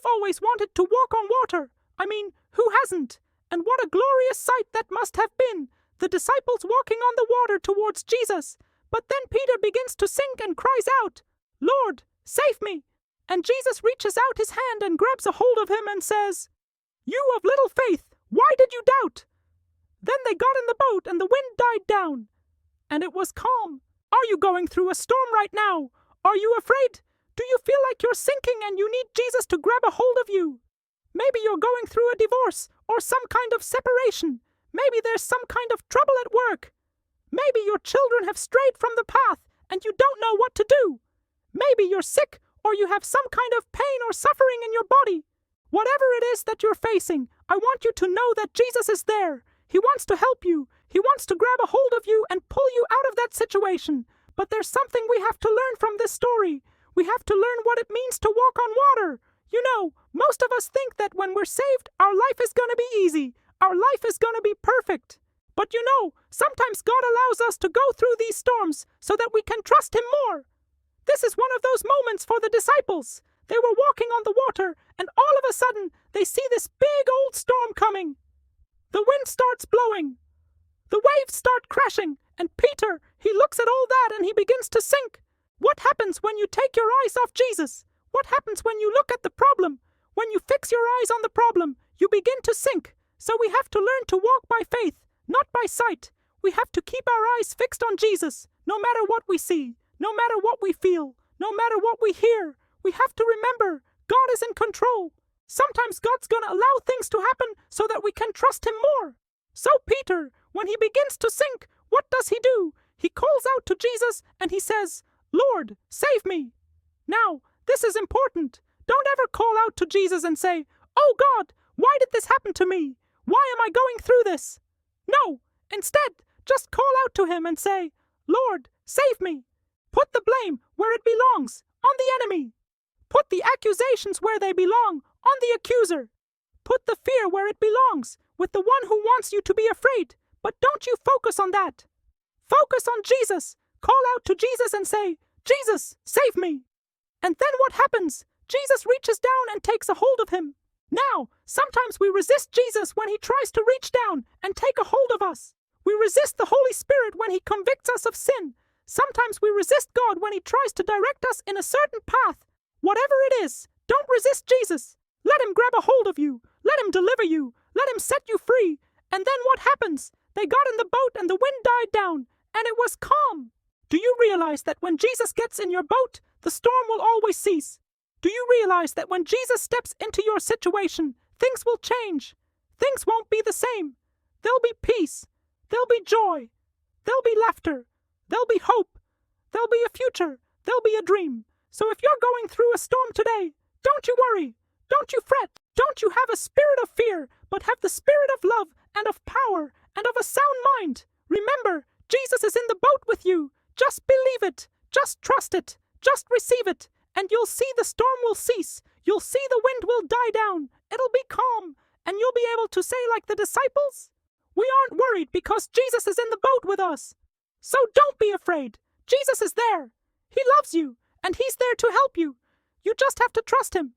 I've always wanted to walk on water. I mean, who hasn't? And what a glorious sight that must have been, the disciples walking on the water towards Jesus. But then Peter begins to sink and cries out, "Lord, save me!" And Jesus reaches out his hand and grabs a hold of him and says, "You of little faith, why did you doubt?" Then they got in the boat and the wind died down, and it was calm. Are you going through a storm right now? Are you afraid? Do you feel like you're sinking and you need Jesus to grab a hold of you? Maybe you're going through a divorce or some kind of separation. Maybe there's some kind of trouble at work. Maybe your children have strayed from the path and you don't know what to do. Maybe you're sick or you have some kind of pain or suffering in your body. Whatever it is that you're facing, I want you to know that Jesus is there. He wants to help you. He wants to grab a hold of you and pull you out of that situation. But there's something we have to learn from this story. We have to learn what it means to walk on water. You know, most of us think that when we're saved, our life is going to be easy. Our life is going to be perfect. But you know, sometimes God allows us to go through these storms so that we can trust Him more. This is one of those moments for the disciples. They were walking on the water, and all of a sudden, they see this big old storm coming. The wind starts blowing. The waves start crashing, and Peter, he looks at all that and he begins to sink. What happens when you take your eyes off Jesus? What happens when you look at the problem? When you fix your eyes on the problem, you begin to sink. So we have to learn to walk by faith, not by sight. We have to keep our eyes fixed on Jesus, no matter what we see, no matter what we feel, no matter what we hear. We have to remember God is in control. Sometimes God's going to allow things to happen so that we can trust Him more. So Peter, when he begins to sink, what does he do? He calls out to Jesus and he says, "Lord, save me." Now, this is important. Don't ever call out to Jesus and say, "Oh God, why did this happen to me? Why am I going through this?" No, instead, just call out to Him and say, "Lord, save me." Put the blame where it belongs, on the enemy. Put the accusations where they belong, on the accuser. Put the fear where it belongs, with the one who wants you to be afraid. But don't you focus on that. Focus on Jesus. Call out to Jesus and say, "Jesus, save me." And then what happens? Jesus reaches down and takes a hold of him. Now, sometimes we resist Jesus when He tries to reach down and take a hold of us. We resist the Holy Spirit when He convicts us of sin. Sometimes we resist God when He tries to direct us in a certain path. Whatever it is, don't resist Jesus. Let Him grab a hold of you. Let Him deliver you. Let Him set you free. And then what happens? They got in the boat and the wind died down, and it was calm. Do you realize that when Jesus gets in your boat, the storm will always cease? Do you realize that when Jesus steps into your situation, things will change? Things won't be the same. There'll be peace. There'll be joy. There'll be laughter. There'll be hope. There'll be a future. There'll be a dream. So if you're going through a storm today, don't you worry. Don't you fret. Don't you have a spirit of fear, but have the spirit of love and of power and of a sound mind. Remember, Jesus is in the boat with you. Just believe it. Just trust it. Just receive it. And you'll see the storm will cease. You'll see the wind will die down. It'll be calm. And you'll be able to say like the disciples, "We aren't worried because Jesus is in the boat with us." So don't be afraid. Jesus is there. He loves you, and He's there to help you. You just have to trust Him.